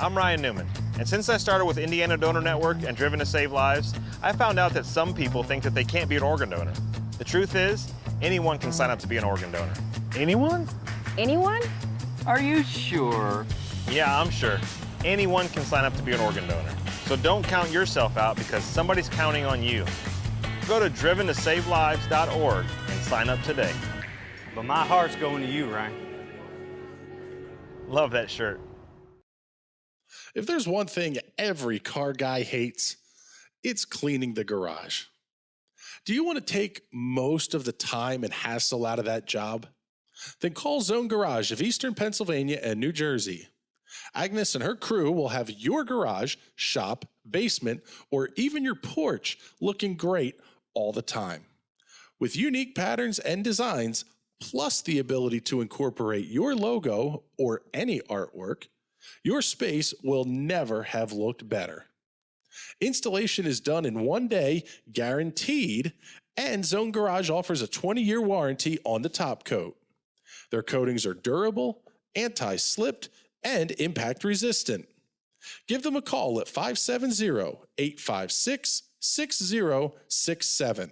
I'm Ryan Newman, and since I started with Indiana Donor Network and Driven to Save Lives, I found out that some people think that they can't be an organ donor. The truth is, anyone can sign up to be an organ donor. Anyone? Anyone? Are you sure? Yeah, I'm sure. Anyone can sign up to be an organ donor. So don't count yourself out because somebody's counting on you. Go to driventosavelives.org and sign up today. But my heart's going to you, Ryan. Love that shirt. If there's one thing every car guy hates, it's cleaning the garage. Do you want to take most of the time and hassle out of that job? Then call Zone Garage of Eastern Pennsylvania and New Jersey. Agnes and her crew will have your garage, shop, basement, or even your porch looking great all the time. With unique patterns and designs, plus the ability to incorporate your logo or any artwork, your space will never have looked better. Installation is done in 1 day, guaranteed, and Zone Garage offers a 20-year warranty on the top coat. Their coatings are durable, anti-slipped, and impact resistant. Give them a call at 570-856-6067.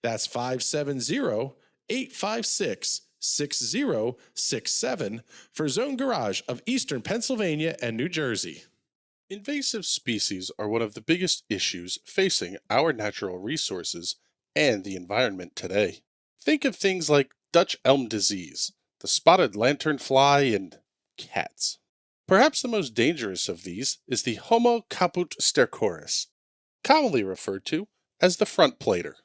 That's 570-856-6067 for Zone Garage of Eastern Pennsylvania and New Jersey. Invasive species are one of the biggest issues facing our natural resources and the environment today. Think of things like Dutch elm disease, the spotted lanternfly, and cats. Perhaps the most dangerous of these is the Homo caput stercoris, commonly referred to as the front plater.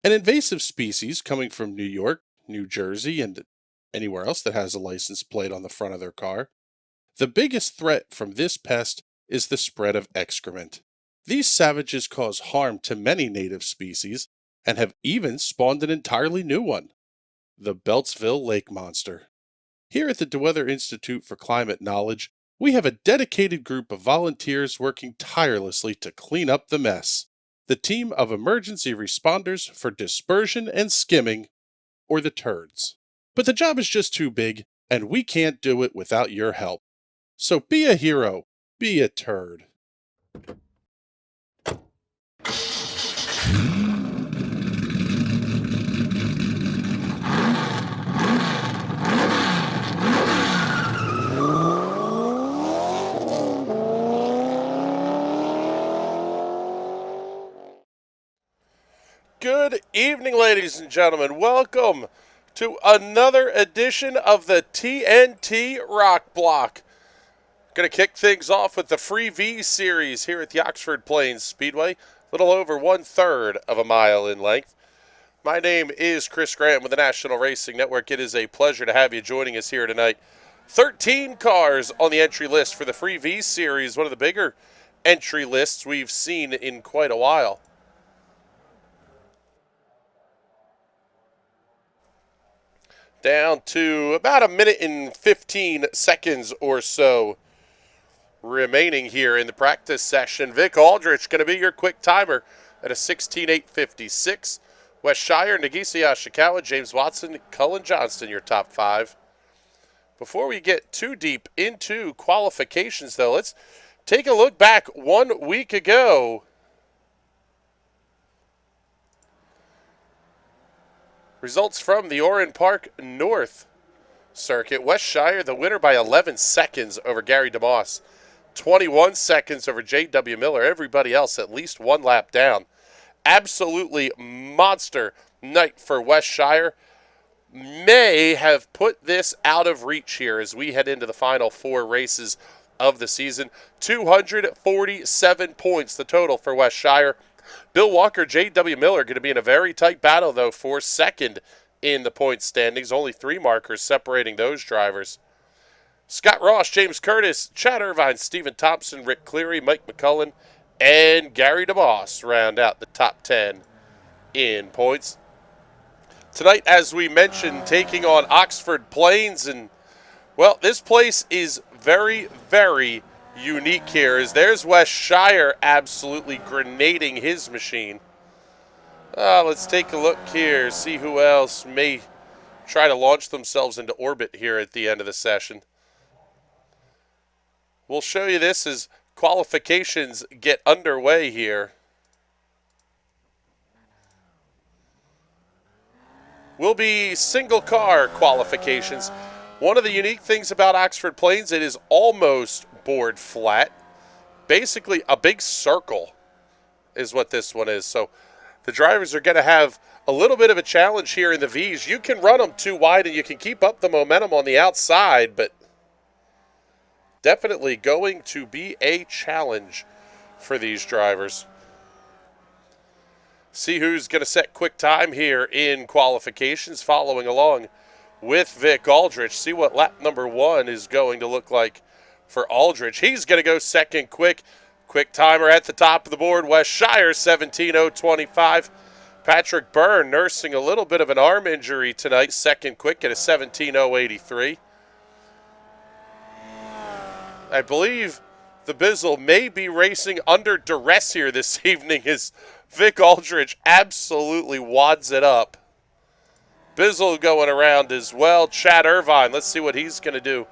An invasive species coming from New York, New Jersey, and anywhere else that has a license plate on the front of their car. The biggest threat from this pest is the spread of excrement. These savages cause harm to many native species and have even spawned an entirely new one, the Beltsville Lake Monster. Here at the DeWeather Institute for Climate Knowledge, we have a dedicated group of volunteers working tirelessly to clean up the mess. The team of emergency responders for dispersion and skimming, or the turds. But the job is just too big, and we can't do it without your help. So be a hero, be a turd. Good evening, ladies and gentlemen. Welcome to another edition of the TNT Rock Block. Going to kick things off with the Free V Series here at the Oxford Plains Speedway, a little over 1/3 of a mile in length. My name is Chris Graham with the National Racing Network. It is a pleasure to have you joining us here tonight. 13 cars on the entry list for the Free V Series, one of the bigger entry lists we've seen in quite a while. Down to about a minute and 15 seconds or so remaining here in the practice session. Vic Aldrich going to be your quick timer at a 16:856. Wes Shire, Nagisa Yoshikawa, James Watson, Cullen Johnston, your top five. Before we get too deep into qualifications, though, let's take a look back 1 week ago. Results from the Oran Park North circuit. Wes Shire, the winner by 11 seconds over Gary DeMoss. 21 seconds over J.W. Miller. Everybody else at least one lap down. Absolutely monster night for Wes Shire. May have put this out of reach here as we head into the final four races of the season. 247 points the total for Wes Shire. Bill Walker, J.W. Miller going to be in a very tight battle, though, for second in the points standings. Only 3 markers separating those drivers. Scott Ross, James Curtis, Chad Irvine, Stephen Thompson, Rick Cleary, Mike McCullen, and Gary DeMoss round out the top 10 in points. Tonight, as we mentioned, taking on Oxford Plains. And, well, this place is very, very unique here, as there's Wes Shire absolutely grenading his machine. Let's take a look here, see who else may try to launch themselves into orbit here at the end of the session. We'll show you this as qualifications get underway here. Will be single car qualifications. One of the unique things about Oxford Plains, it is almost board flat. Basically a big circle is what this one is. So the drivers are going to have a little bit of a challenge here in the V's. You can run them too wide and you can keep up the momentum on the outside, but definitely going to be a challenge for these drivers. See who's going to set quick time here in qualifications, following along with Vic Aldrich. See what lap number 1 is going to look like for Aldrich. He's going to go second quick. Quick timer at the top of the board, Wes Shire, 17:025. Patrick Byrne nursing a little bit of an arm injury tonight, second quick at a 17:083. I believe the Bizzle may be racing under duress here this evening as Vic Aldrich absolutely wads it up. Bizzle going around as well. Chad Irvine, let's see what he's going to do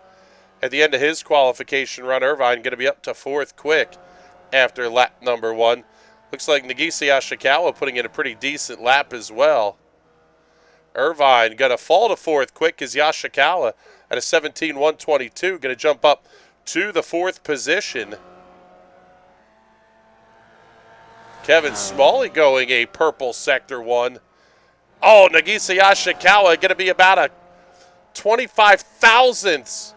at the end of his qualification run. Irvine going to be up to fourth quick after lap number 1. Looks like Nagisa Yashikawa putting in a pretty decent lap as well. Irvine going to fall to fourth quick as Yashikawa at a 17:122 going to jump up to the fourth position. Kevin Smalley going a purple sector 1. Oh, Nagisa Yashikawa going to be about a 25 thousandths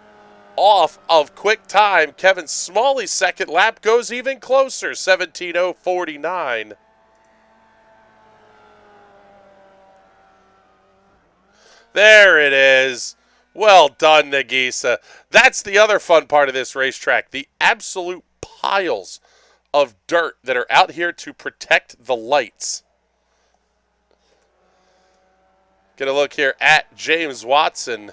off of quick time. Kevin Smalley's second lap goes even closer, 17:049. There it is. Well done, Nagisa. That's the other fun part of this racetrack, the absolute piles of dirt that are out here to protect the lights. Get a look here at James Watson.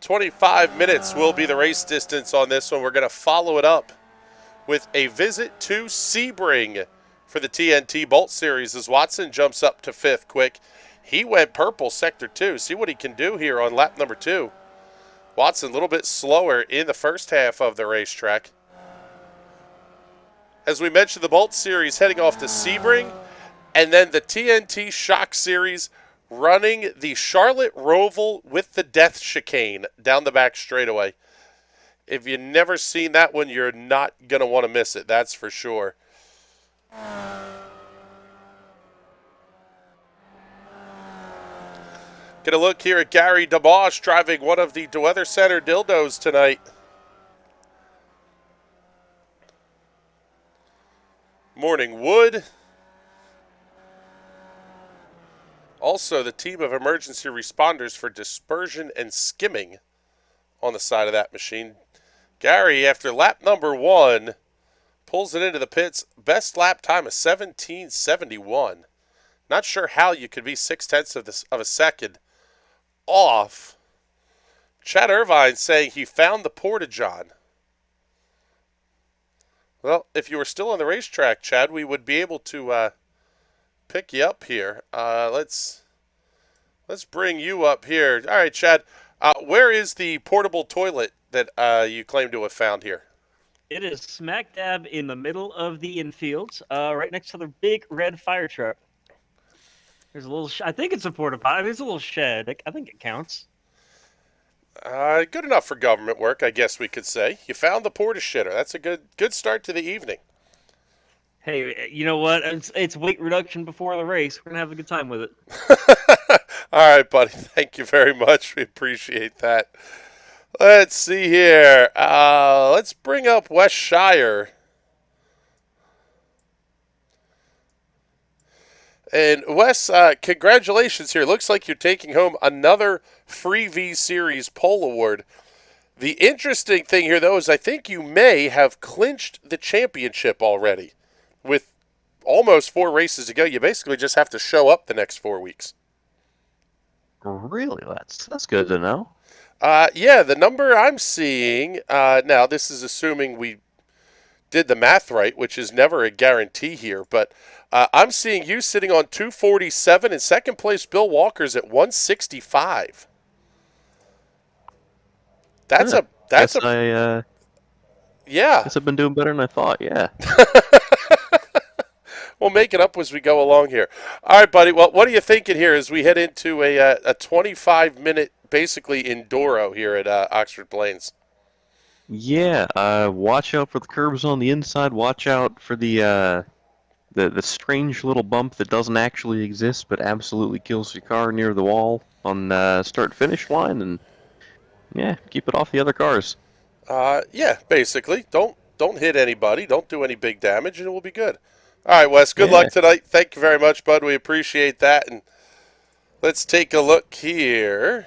"25 minutes will be the race distance on this one. We're going to follow it up with a visit to Sebring for the TNT Bolt Series as Watson jumps up to fifth quick. He went purple sector 2. See what he can do here on lap number 2. Watson a little bit slower in the first half of the racetrack. As we mentioned, the Bolt Series heading off to Sebring, and then the TNT Shock Series running the Charlotte Roval with the Death Chicane down the back straightaway. If you've never seen that one, you're not going to want to miss it, that's for sure. Get a look here at Gary DeBosch driving one of the DeWeather Center dildos tonight. Morning Wood. Also, the team of emergency responders for dispersion and skimming on the side of that machine. Gary, after lap number 1, pulls it into the pits. Best lap time of 17:71. Not sure how you could be 0.6 of a second off. Chad Irvine saying he found the Porta-John. Well, if you were still on the racetrack, Chad, we would be able to pick you up here. Let's bring you up here. All right, Chad. Where is the portable toilet that you claim to have found here? It is smack dab in the middle of the infield, right next to the big red fire truck. There's a little. I think it's a porta potty. There's a little shed. I think it counts. Good enough for government work, I guess we could say. You found the porta shitter. That's a good start to the evening. Hey, you know what? It's weight reduction before the race. We're gonna have a good time with it. All right, buddy. Thank you very much. We appreciate that. Let's see here. Let's bring up Wes Shire. And Wes, congratulations here. Looks like you're taking home another free V Series pole award. The interesting thing here, though, is I think you may have clinched the championship already. With almost 4 races to go, you basically just have to show up the next 4 weeks. Really? That's good to know. Yeah, the number I'm seeing, now this is assuming we did the math right, which is never a guarantee here. But I'm seeing you sitting on 247, and second place Bill Walker's at 165. That's Huh. that's Guess a I yeah. guess I've been doing better than I thought. Yeah. We'll make it up as we go along here. All right, buddy. Well, what are you thinking here as we head into a 25-minute, basically, Enduro here at Oxford Plains? Yeah. Watch out for the curbs on the inside. Watch out for the strange little bump that doesn't actually exist but absolutely kills your car near the wall on start finish line, and yeah, keep it off the other cars. Yeah, basically. Don't hit anybody. Don't do any big damage, and it will be good. All right, Wes. Good Yeah. luck tonight. Thank you very much, bud. We appreciate that. And let's take a look here.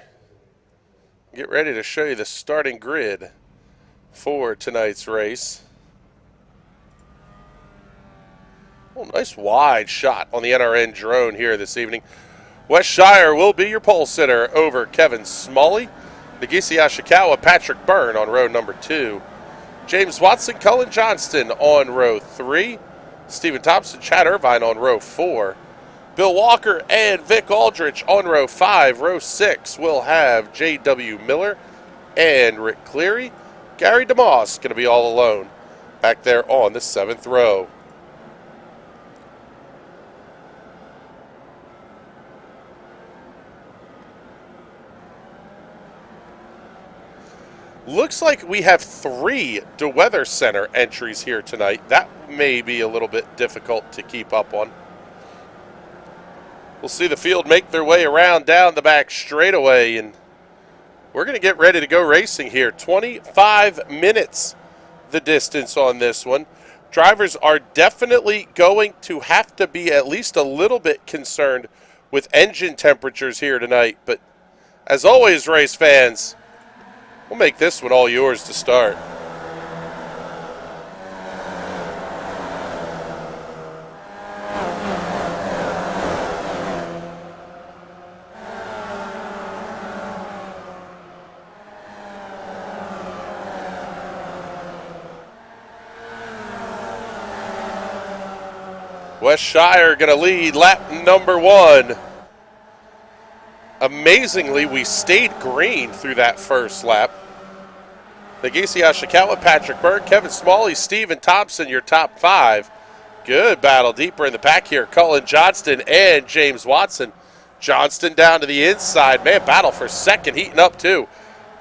Get ready to show you the starting grid for tonight's race. Oh, nice wide shot on the NRN drone here this evening. Wes Shire will be your pole sitter over Kevin Smalley. Nagisa Ashikawa, Patrick Byrne on row number 2. James Watson, Cullen Johnston on row 3. Stephen Thompson, Chad Irvine on row 4. Bill Walker and Vic Aldrich on row 5. Row 6 will have J.W. Miller and Rick Cleary. Gary DeMoss going to be all alone back there on the 7th row. Looks like we have 3 DeWeather Center entries here tonight. That may be a little bit difficult to keep up on. We'll see the field make their way around down the back straightaway, and we're going to get ready to go racing here. 25 minutes the distance on this one. Drivers are definitely going to have to be at least a little bit concerned with engine temperatures here tonight. But as always, race fans, we'll make this one all yours to start. Wes Shire going to lead lap number 1. Amazingly, we stayed green through that first lap. Nagisa Ashikawa, Patrick Byrne, Kevin Smalley, Stephen Thompson, your top 5. Good battle deeper in the pack here. Cullen Johnston and James Watson. Johnston down to the inside. Man, battle for second, heating up too.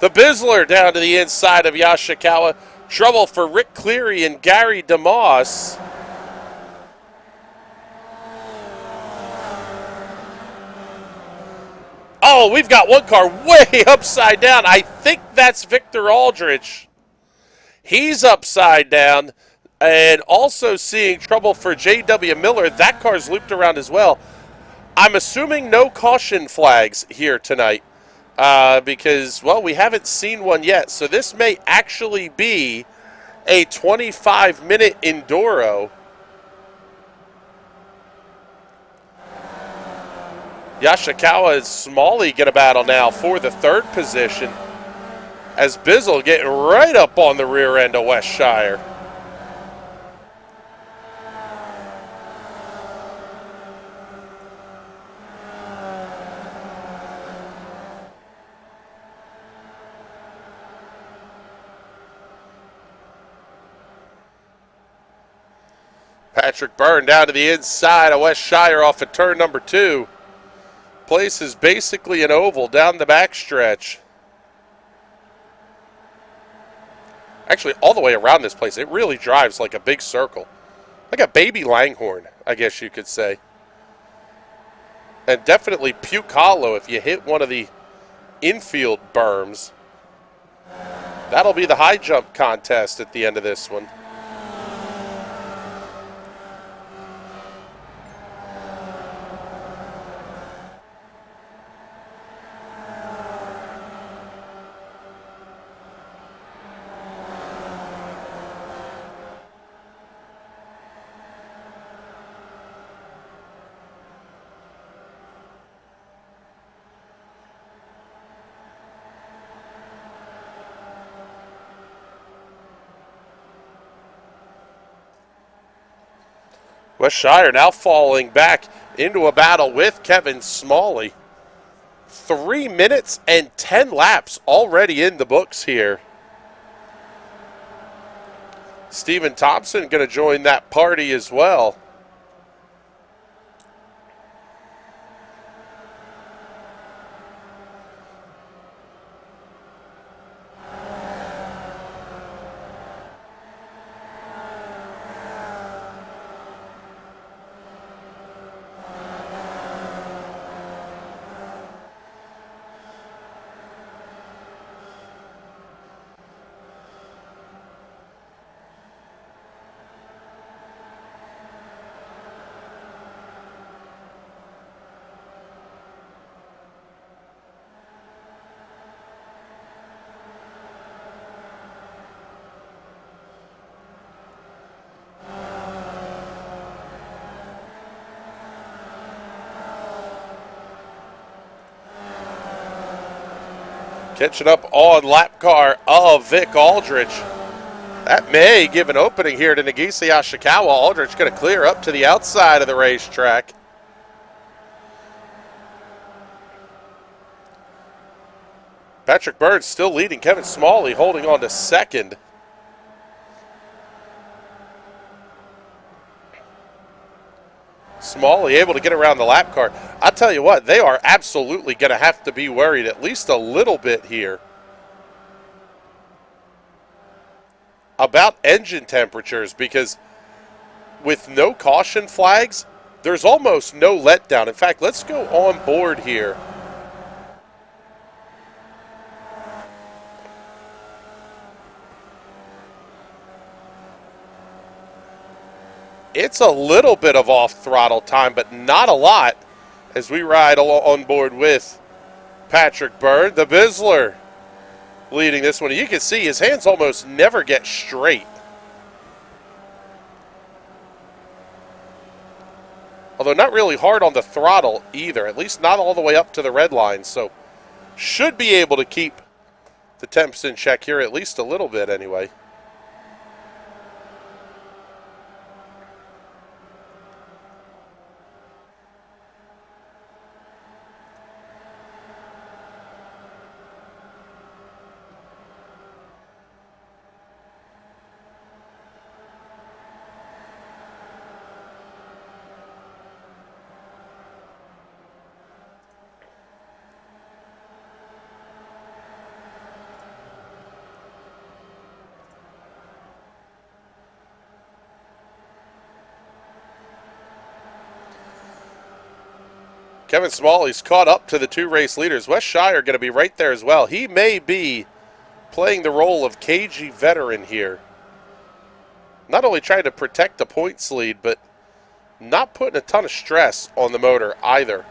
The Bizzler down to the inside of Yashikawa. Trouble for Rick Cleary and Gary DeMoss. Oh, we've got one car way upside down. I think that's Victor Aldrich. He's upside down. And also seeing trouble for J.W. Miller. That car's looped around as well. I'm assuming no caution flags here tonight. Because, well, we haven't seen one yet. So this may actually be a 25-minute Enduro. Yashikawa and Smalley get a battle now for the 3rd position, as Bizzle getting right up on the rear end of Wes Shire. Patrick Byrne down to the inside of Wes Shire off of turn number 2. Place is basically an oval down the backstretch. Actually, all the way around this place, it really drives like a big circle. Like a baby Langhorne, I guess you could say. And definitely puke hollow if you hit one of the infield berms. That'll be the high jump contest at the end of this one. Westshire now falling back into a battle with Kevin Smalley. 3 minutes and 10 laps already in the books here. Stephen Thompson going to join that party as well. Catching up on lap car of Vic Aldrich. That may give an opening here to Nagisa Yashikawa. Aldrich going to clear up to the outside of the racetrack. Patrick Burns still leading. Kevin Smalley holding on to second. Smalley able to get around the lap car. I'll tell you what, they are absolutely going to have to be worried at least a little bit here about engine temperatures, because with no caution flags, there's almost no letdown. In fact, let's go on board here. It's a little bit of off-throttle time, but not a lot as we ride on board with Patrick Bird. The Bizzler leading this one. You can see his hands almost never get straight. Although not really hard on the throttle either, at least not all the way up to the red line. So should be able to keep the temps in check here, at least a little bit anyway. Kevin Smalley's caught up to the two race leaders. Westshire going to be right there as well. He may be playing the role of cagey veteran here. Not only trying to protect the points lead, but not putting a ton of stress on the motor either.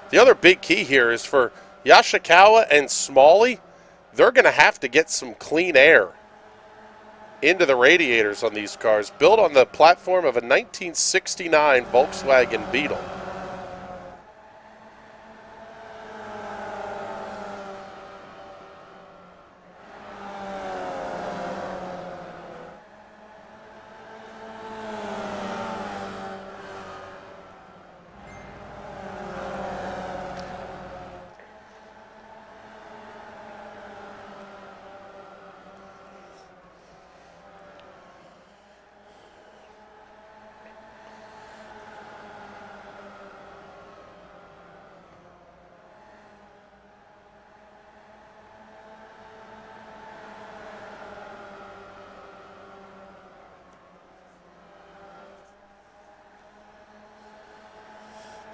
The other big key here is for Yashikawa and Smalley, they're going to have to get some clean air into the radiators on these cars, built on the platform of a 1969 Volkswagen Beetle.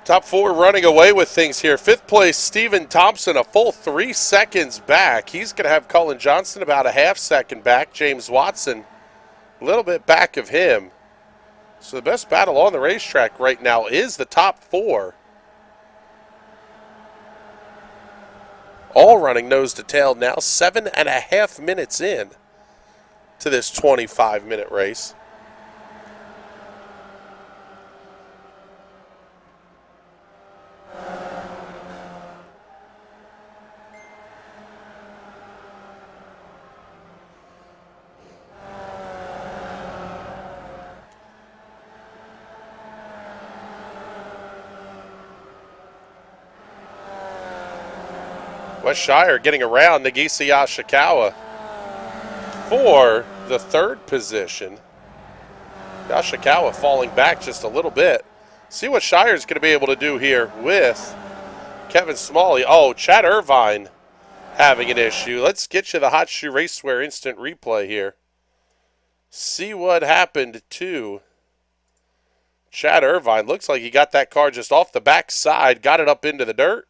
Top four running away with things here. Fifth place, Stephen Thompson, a full 3 seconds back. He's going to have Cullen Johnson about a half second back. James Watson a little bit back of him. So the best battle on the racetrack right now is the top four. All running nose to tail now, 7.5 minutes in to this 25-minute race. West Shire getting around Nagisa Yashikawa for the third position. Yashikawa falling back just a little bit. See what Shire's going to be able to do here with Kevin Smalley. Oh, Chad Irvine having an issue. Let's get you the Hot Shoe Racewear instant replay here. See what happened to Chad Irvine. Looks like he got that car just off the back side, got it up into the dirt.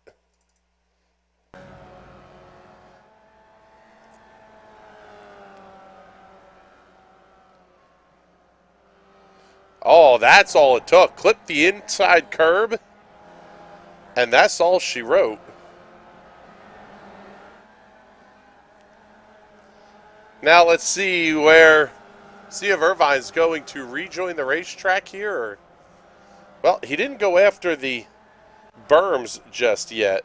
Oh, that's all it took. Clipped the inside curb, and that's all she wrote. Now let's see if Irvine's going to rejoin the racetrack here. Or, well, he didn't go after the berms just yet.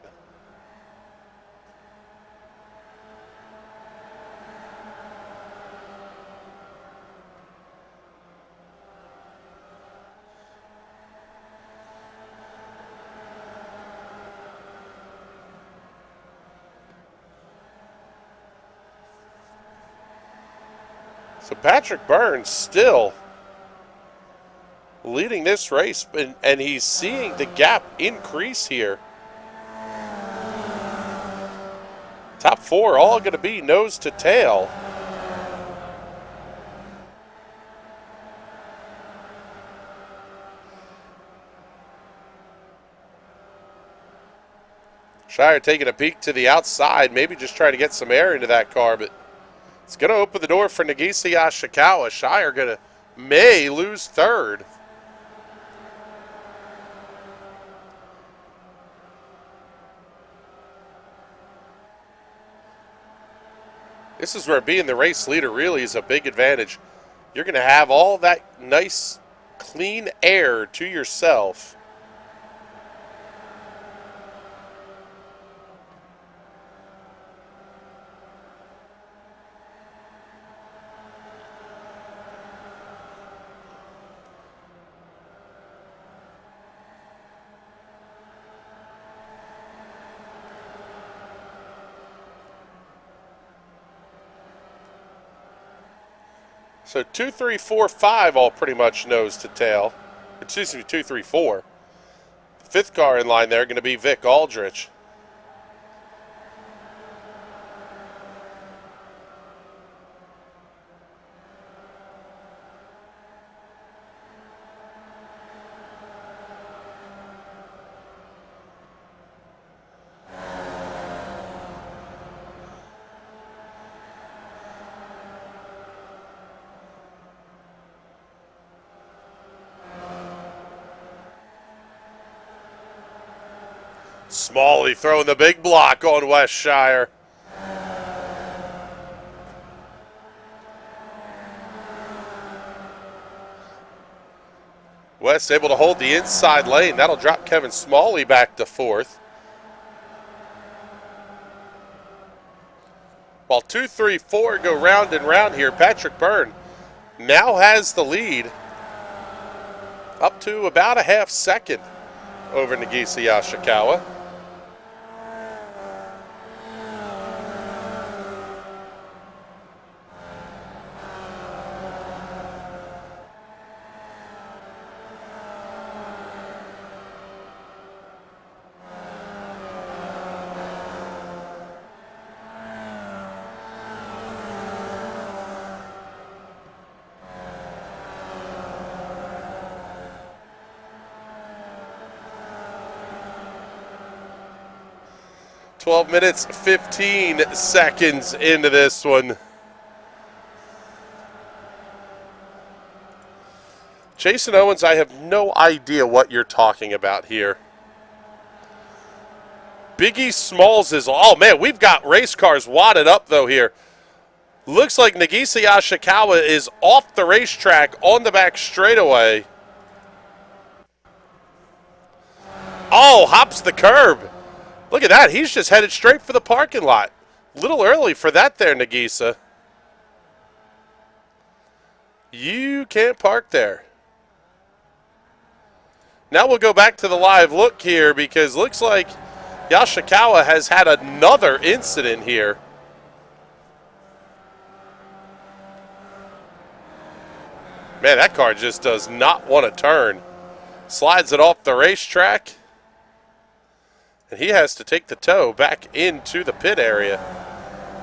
So Patrick Burns still leading this race, and he's seeing the gap increase here. Top four all going to be nose to tail. Shire taking a peek to the outside, maybe just trying to get some air into that car, but it's going to open the door for Nagisa Yashikawa. Shire may lose third. This is where being the race leader really is a big advantage. You're going to have all that nice, clean air to yourself. So 2, 3, 4, 5 all pretty much nose to tail. Excuse me, 2, 3, 4. The fifth car in line there going to be Vic Aldrich. Smalley throwing the big block on West Shire. West able to hold the inside lane. That'll drop Kevin Smalley back to fourth. While 2, 3, 4 go round and round here, Patrick Byrne now has the lead up to about a half second over Nagisa Yashikawa. "12 minutes, 15 seconds into this one. Jason Owens, I have no idea what you're talking about here. Biggie Smalls is, oh man, we've got race cars wadded up though here. Looks like Nagisa Yashikawa is off the racetrack on the back straightaway. Oh, hops the curb. Look at that. He's just headed straight for the parking lot. Little early for that there, Nagisa. You can't park there. Now we'll go back to the live look here because looks like Yashikawa has had another incident here. Man, that car just does not want to turn. Slides it off the racetrack. And he has to take the tow back into the pit area.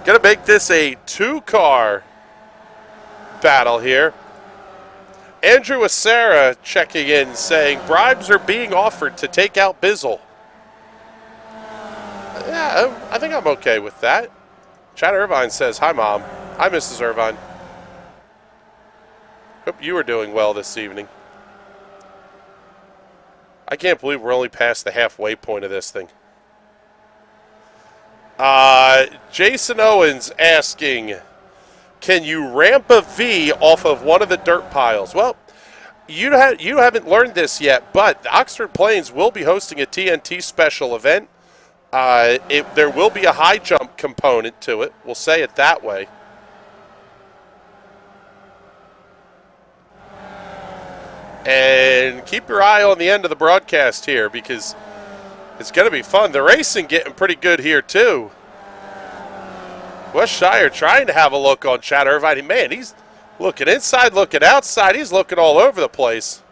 Gonna make this a 2-car battle here. Andrew Acera checking in saying bribes are being offered to take out Bizzle. Yeah, I think I'm okay with that. Chad Irvine says, hi, Mom. Hi, Mrs. Irvine. Hope you are doing well this evening. I can't believe we're only past the halfway point of this thing. Jason Owens asking, can you ramp a V off of one of the dirt piles? Well, you haven't learned this yet, but the Oxford Plains will be hosting a TNT special event. There will be a high jump component to it. We'll say it that way. And keep your eye on the end of the broadcast here because it's going to be fun. The racing getting pretty good here too. West Shire trying to have a look on Chad Irvine. Man, he's looking inside, looking outside. He's looking all over the place.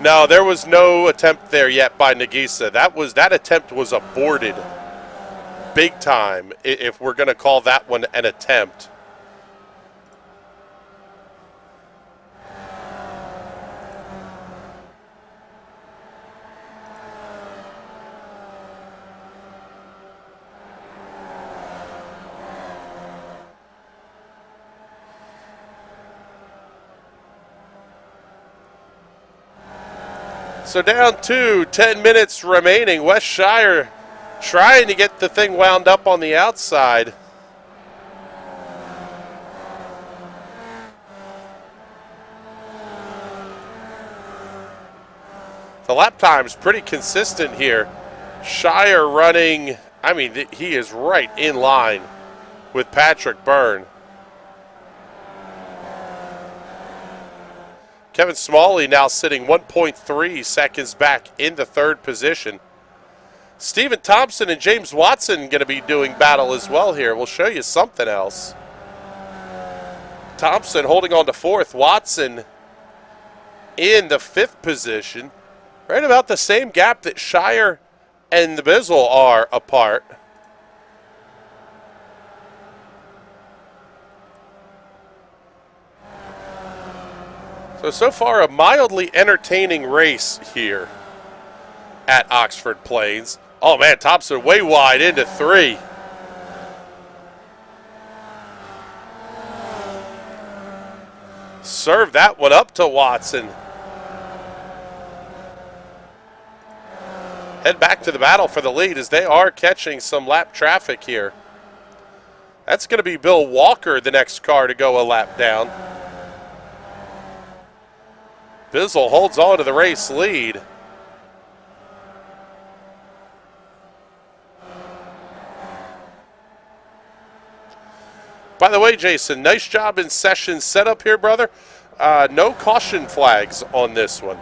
No, there was no attempt there yet by Nagisa. That attempt was aborted big time, if we're going to call that one an attempt. So down to 10 minutes remaining. West Shire trying to get the thing wound up on the outside. The lap time's pretty consistent here. Shire running, I mean, he is right in line with Patrick Byrne. Kevin Smalley now sitting 1.3 seconds back in the third position. Stephen Thompson and James Watson going to be doing battle as well here. We'll show you something else. Thompson holding on to fourth. Watson in the fifth position. Right about the same gap that Shire and the Bizzle are apart. So far, a mildly entertaining race here at Oxford Plains. Oh, man, Thompson way wide into 3. Serve that one up to Watson. Head back to the battle for the lead as they are catching some lap traffic here. That's going to be Bill Walker, the next car to go a lap down. Bizzle holds on to the race lead. By the way, Jason, nice job in session setup here, brother. No caution flags on this one.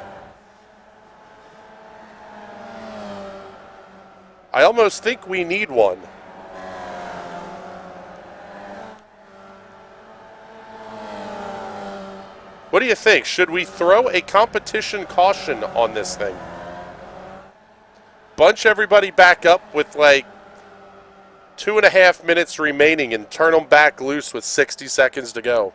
I almost think we need one. What do you think? Should we throw a competition caution on this thing? Bunch everybody back up with like 2.5 minutes remaining and turn them back loose with 60 seconds to go.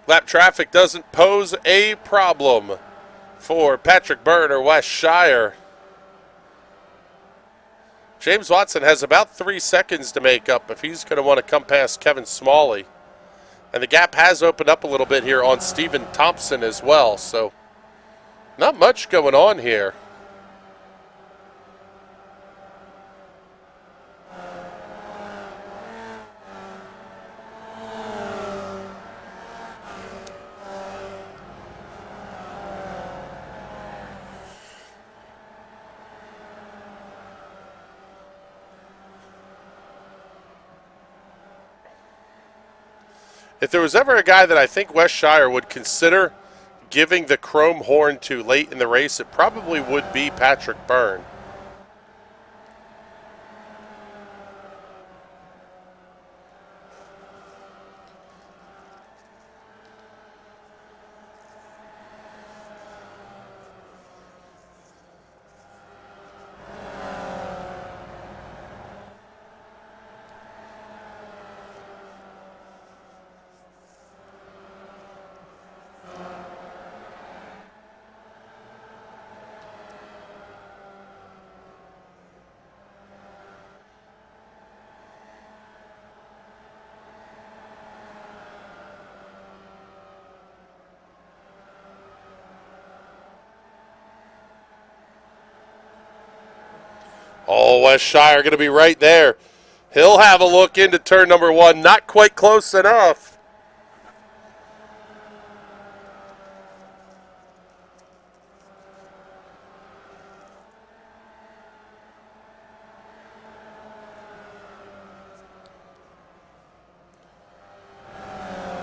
Lap traffic doesn't pose a problem for Patrick Byrne or West Shire. James Watson has about 3 seconds to make up if he's going to want to come past Kevin Smalley. And the gap has opened up a little bit here on Stephen Thompson as well. So not much going on here. If there was ever a guy that I think West Shire would consider giving the chrome horn to late in the race, it probably would be Patrick Byrne. Oh, West Shire going to be right there. He'll have a look into turn number 1. Not quite close enough.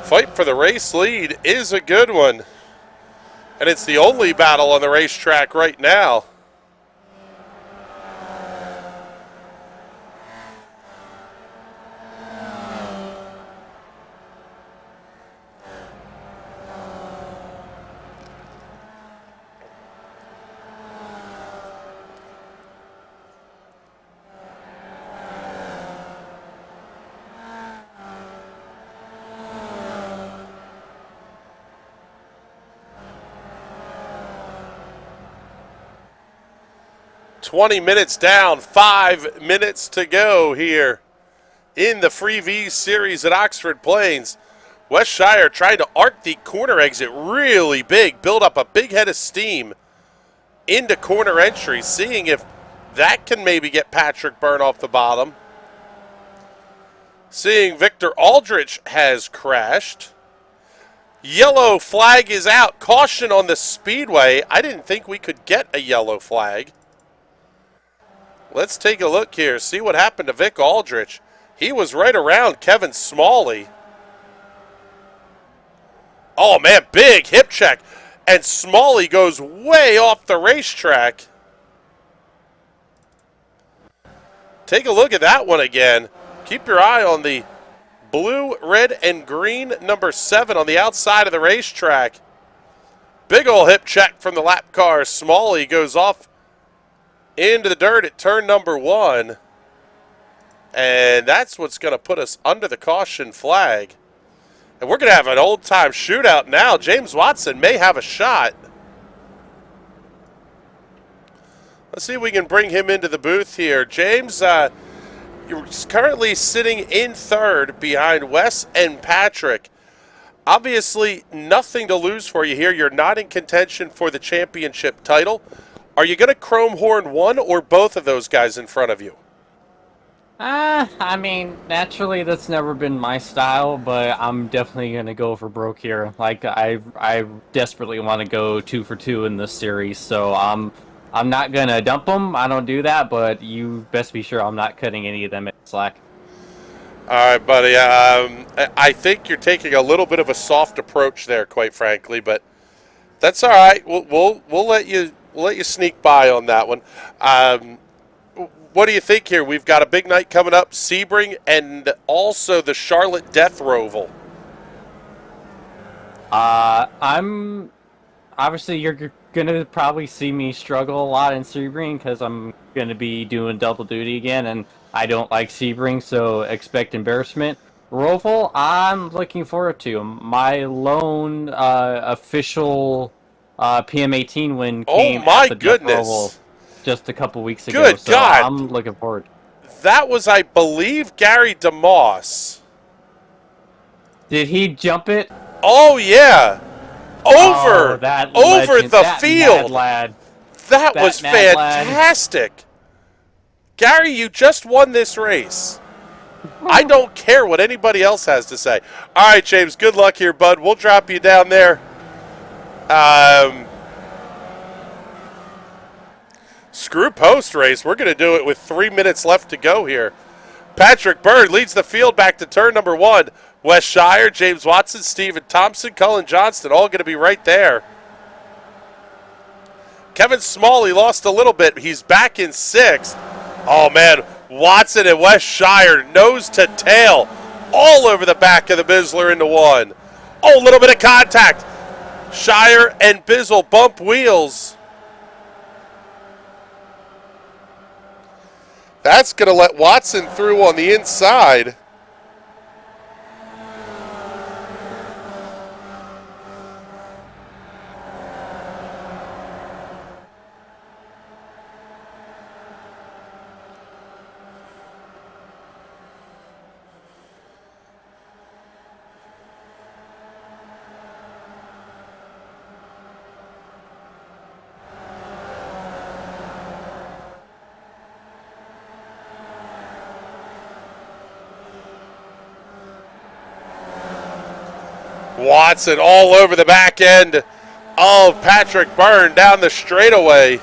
Fight for the race lead is a good one. And it's the only battle on the racetrack right now. "20 minutes down, 5 minutes to go here in the Free V Series at Oxford Plains." West Shire tried to arc the corner exit really big, build up a big head of steam into corner entry, seeing if that can maybe get Patrick Byrne off the bottom. Seeing Victor Aldrich has crashed. Yellow flag is out. Caution on the speedway. I didn't think we could get a yellow flag. Let's take a look here, see what happened to Vic Aldrich. He was right around Kevin Smalley. Oh, man, big hip check. And Smalley goes way off the racetrack. Take a look at that one again. Keep your eye on the blue, red, and green number 7 on the outside of the racetrack. Big ol' hip check from the lap car. Smalley goes off into the dirt at turn number 1. And that's what's going to put us under the caution flag. And we're going to have an old-time shootout now. James Watson may have a shot. Let's see if we can bring him into the booth here. James, you're currently sitting in third behind Wes and Patrick. Obviously, nothing to lose for you here. You're not in contention for the championship title. Are you going to chrome horn one or both of those guys in front of you? I mean, naturally that's never been my style, but I'm definitely going to go for broke here. Like, I desperately want to go 2 for 2 in this series, so I'm not going to dump them. I don't do that, but you best be sure I'm not cutting any of them slack. All right, buddy. I think you're taking a little bit of a soft approach there, quite frankly, but that's all right. We'll let you sneak by on that one. What do you think here? We've got a big night coming up, Sebring, and also the Charlotte Death Roval. I'm obviously you're gonna probably see me struggle a lot in Sebring because I'm gonna be doing double duty again, and I don't like Sebring, so expect embarrassment. Roval, I'm looking forward to. My lone official PM18 win came at the Death Roval just a couple weeks ago. Good so God. I'm looking forward. That was, I believe, Gary DeMoss. Did he jump it? Oh, yeah. Over the field. Lad. That was fantastic. Lad. Gary, you just won this race. I don't care what anybody else has to say. All right, James, good luck here, bud. We'll drop you down there. Screw post race. We're going to do it with 3 minutes left to go here. Patrick Byrne leads the field back to turn number 1. Wes Shire, James Watson, Stephen Thompson, Cullen Johnston, all going to be right there. Kevin Smalley lost a little bit. He's back in 6th. Oh, man. Watson and Wes Shire, nose to tail, all over the back of the Bizzler into 1. Oh, a little bit of contact. Shire and Bizzle bump wheels. That's going to let Watson through on the inside. Watson all over the back end of Patrick Byrne down the straightaway.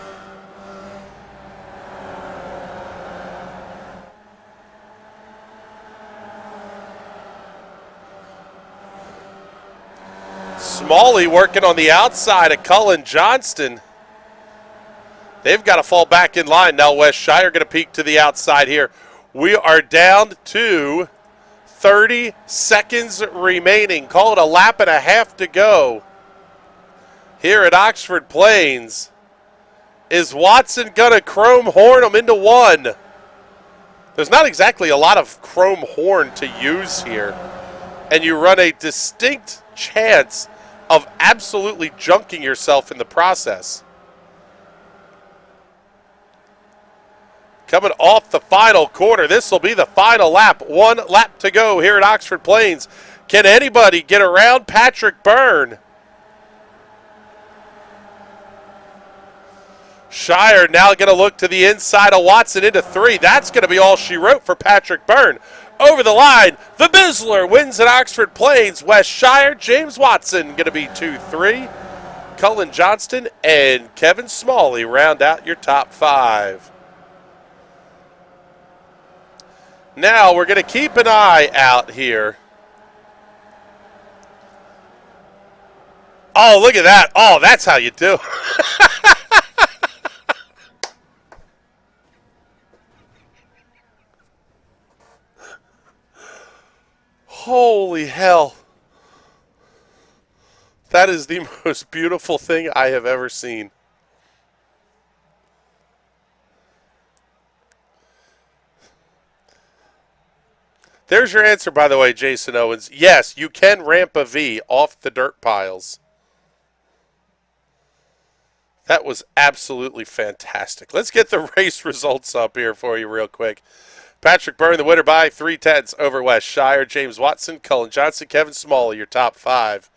Smalley working on the outside of Cullen Johnston. They've got to fall back in line. Now Wes Shire going to peek to the outside here. We are down to 30 seconds remaining. Call it a lap and a half to go here at Oxford Plains. Is Watson going to chrome horn him into 1? There's not exactly a lot of chrome horn to use here, and you run a distinct chance of absolutely junking yourself in the process. Coming off the final corner, this will be the final lap. 1 lap to go here at Oxford Plains. Can anybody get around Patrick Byrne? Shire now going to look to the inside of Watson into 3. That's going to be all she wrote for Patrick Byrne. Over the line, the Bizzler wins at Oxford Plains. Wes Shire, James Watson going to be 2-3. Cullen Johnston and Kevin Smalley round out your top 5. Now we're going to keep an eye out here. Oh, look at that. Oh, that's how you do. Holy hell. That is the most beautiful thing I have ever seen. There's your answer, by the way, Jason Owens. Yes, you can ramp a V off the dirt piles. That was absolutely fantastic. Let's get the race results up here for you real quick. Patrick Byrne, the winner by 3/10 over Wes Shire. James Watson, Cullen Johnson, Kevin Smalley, your top 5.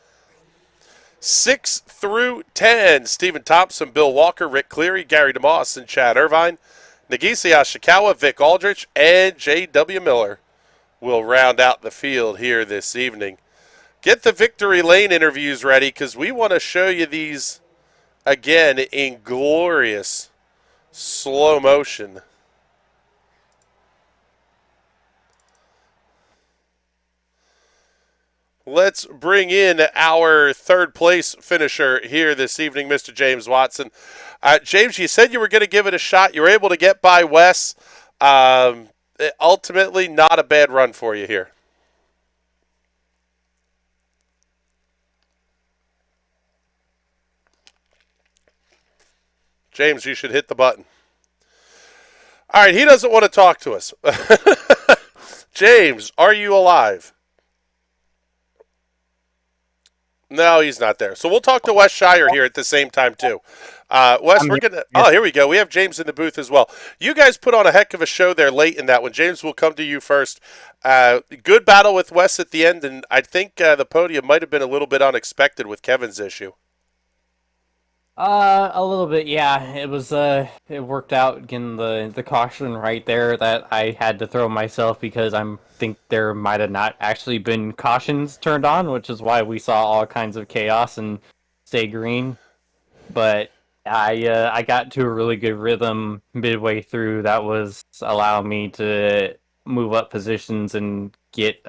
6 through 10, Stephen Thompson, Bill Walker, Rick Cleary, Gary DeMoss, and Chad Irvine. Nagisa Ashikawa, Vic Aldrich, and J.W. Miller will round out the field here this evening. Get the Victory Lane interviews ready because we want to show you these again in glorious slow motion. Let's bring in our 3rd place finisher here this evening, Mr. James Watson. James, you said you were going to give it a shot. You were able to get by Wes. Ultimately, not a bad run for you here. James, you should hit the button. All right, he doesn't want to talk to us. James, are you alive? No, he's not there. So we'll talk to Wes Shire here at the same time, too. Wes, we're going to... Oh, here we go. We have James in the booth as well. You guys put on a heck of a show there late in that one. James, we'll come to you first. Good battle with Wes at the end, and I think the podium might have been a little bit unexpected with Kevin's issue. A little bit, yeah. It was it worked out getting the caution right there that I had to throw myself because I think there might have not actually been cautions turned on, which is why we saw all kinds of chaos and stay green. But I got to a really good rhythm midway through that was allowing me to move up positions and get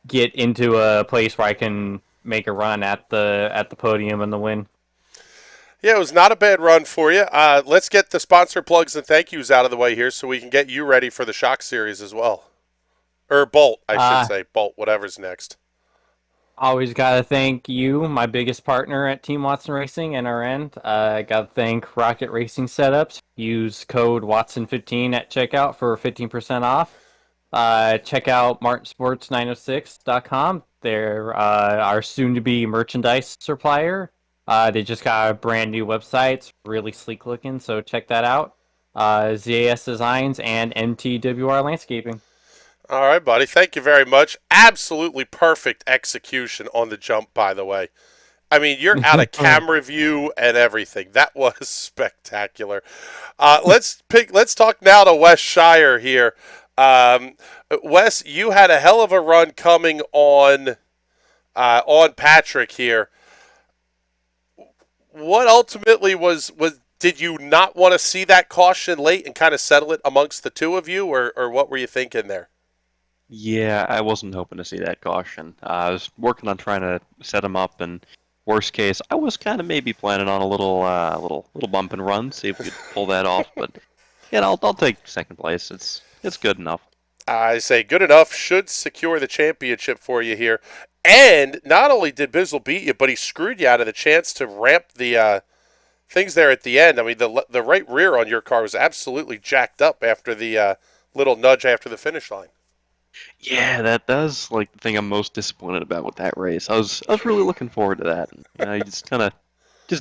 get into a place where I can make a run at the podium and the win. Yeah, it was not a bad run for you. Let's get the sponsor plugs and thank yous out of the way here so we can get you ready for the Shock Series as well. Or Bolt, I should say. Bolt, whatever's next. Always got to thank you, my biggest partner at Team Watson Racing, NRN. I got to thank Rocket Racing Setups. Use code Watson15 at checkout for 15% off. Check out martinsports906.com. They're our soon-to-be merchandise supplier. They just got a brand new website. It's really sleek looking, so check that out. ZAS Designs and MTWR Landscaping. All right, buddy. Thank you very much. Absolutely perfect execution on the jump, by the way. I mean, you're out of camera view and everything. That was spectacular. Let's talk now to Wes Shire here. Wes, you had a hell of a run coming on Patrick here. What ultimately was did you not want to see that caution late and kind of settle it amongst the two of you, or what were you thinking there? Yeah, I wasn't hoping to see that caution. I was working on trying to set him up, and worst case, I was kind of maybe planning on a little bump and run, see if we could pull that off. But yeah, I'll take second place. It's good enough. I say good enough should secure the championship for you here. And not only did Bizzle beat you, but he screwed you out of the chance to ramp the things there at the end. I mean, the right rear on your car was absolutely jacked up after the little nudge after the finish line. Yeah, that does the thing I'm most disappointed about with that race. I was really looking forward to that. And, he just kind of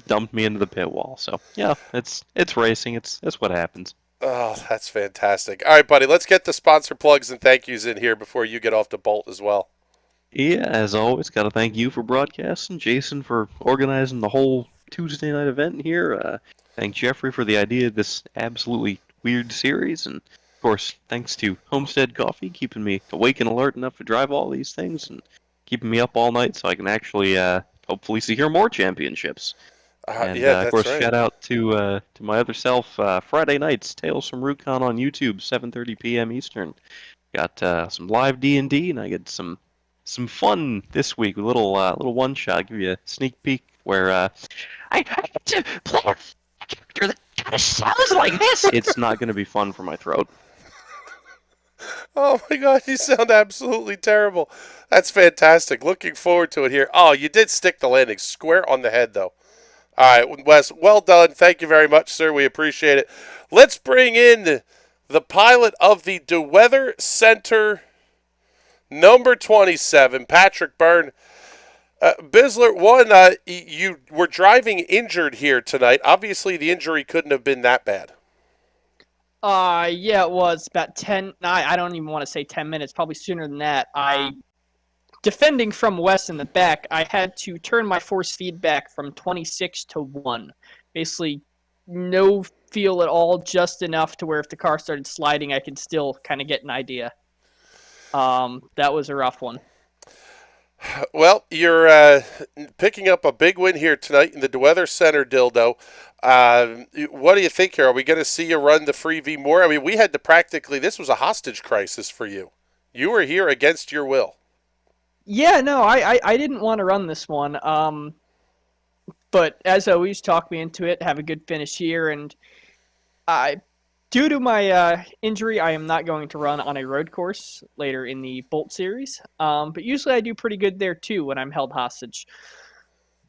dumped me into the pit wall. So yeah, it's racing. It's what happens. Oh, that's fantastic. All right, buddy, let's get the sponsor plugs and thank yous in here before you get off to Bolt as well. Yeah, as always, got to thank you for broadcasting, Jason for organizing the whole Tuesday night event here. Thank Jeffrey for the idea of this absolutely weird series, and of course, thanks to Homestead Coffee, keeping me awake and alert enough to drive all these things, and keeping me up all night so I can actually hopefully secure more championships. And yeah, of course, right. shout out to my other self, Friday nights, Tales from RootCon on YouTube, 7:30 p.m. Eastern. Got some live D&D, and I get some fun this week, a little one shot. I'll give you a sneak peek where I get to play a character that kind of sounds like this. It's not going to be fun for my throat. Oh my God, you sound absolutely terrible. That's fantastic. Looking forward to it here. Oh, you did stick the landing square on the head, though. All right, Wes, well done. Thank you very much, sir. We appreciate it. Let's bring in the pilot of the DeWeather Center, number 27, Patrick Byrne. Bizzler, you were driving injured here tonight. Obviously, the injury couldn't have been that bad. Yeah, it was about 10. I don't even want to say 10 minutes. Probably sooner than that. Defending from Wes in the back, I had to turn my force feedback from 26 to 1. Basically, no feel at all, just enough to where if the car started sliding, I could still kind of get an idea. That was a rough one. Well, you're picking up a big win here tonight in the DeWeather Center, Dildo. What do you think here? Are we going to see you run the Freebie more? I mean, we had to practically, this was a hostage crisis for you. You were here against your will. Yeah, no, I didn't want to run this one. But as always, talk me into it, have a good finish here, and due to my injury, I am not going to run on a road course later in the Bolt series. But usually I do pretty good there too when I'm held hostage.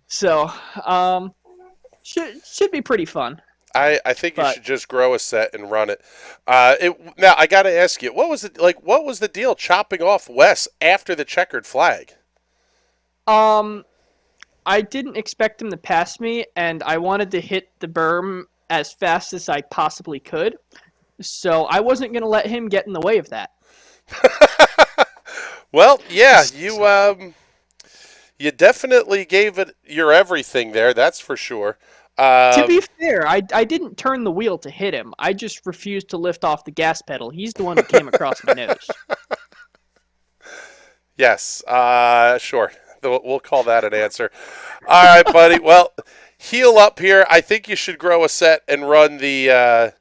So, should be pretty fun. I think you should just grow a set and run it. Now I got to ask you, what was it like? What was the deal chopping off Wes after the checkered flag? I didn't expect him to pass me, and I wanted to hit the berm as fast as I possibly could. So I wasn't going to let him get in the way of that. Well, yeah, you definitely gave it your everything there. That's for sure. To be fair, I didn't turn the wheel to hit him. I just refused to lift off the gas pedal. He's the one who came across my nose. Yes, sure. We'll call that an answer. All right, buddy. Well, heal up here. I think you should grow a set and run the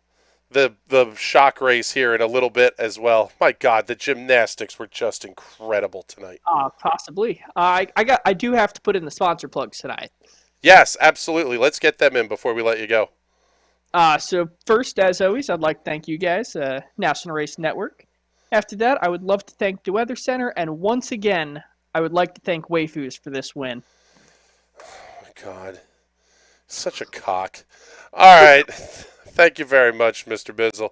the shock race here in a little bit as well. My God, the gymnastics were just incredible tonight. Possibly. I do have to put in the sponsor plugs tonight. Yes, absolutely. Let's get them in before we let you go. So first, as always, I'd like to thank you guys, National Race Network. After that, I would love to thank the Weather Center, and once again, I would like to thank Wayfus for this win. Oh my God, such a cock. All right, thank you very much, Mr. Bizzle.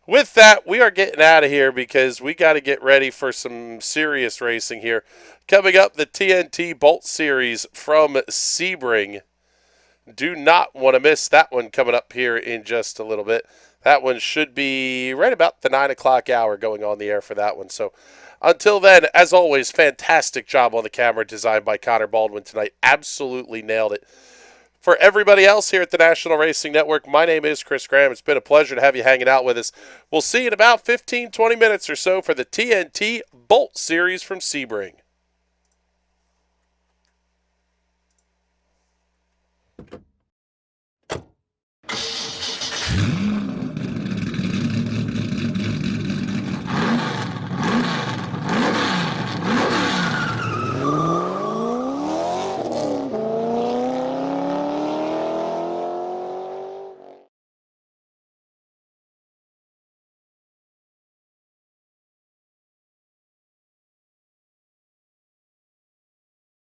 With that, we are getting out of here because we got to get ready for some serious racing here. Coming up, the TNT Bolt Series from Sebring. Do not want to miss that one coming up here in just a little bit. That one should be right about the 9 o'clock hour going on the air for that one. So until then, as always, fantastic job on the camera designed by Connor Baldwin tonight. Absolutely nailed it. For everybody else here at the National Racing Network, my name is Chris Graham. It's been a pleasure to have you hanging out with us. We'll see you in about 15, 20 minutes or so for the TNT Bolt Series from Sebring.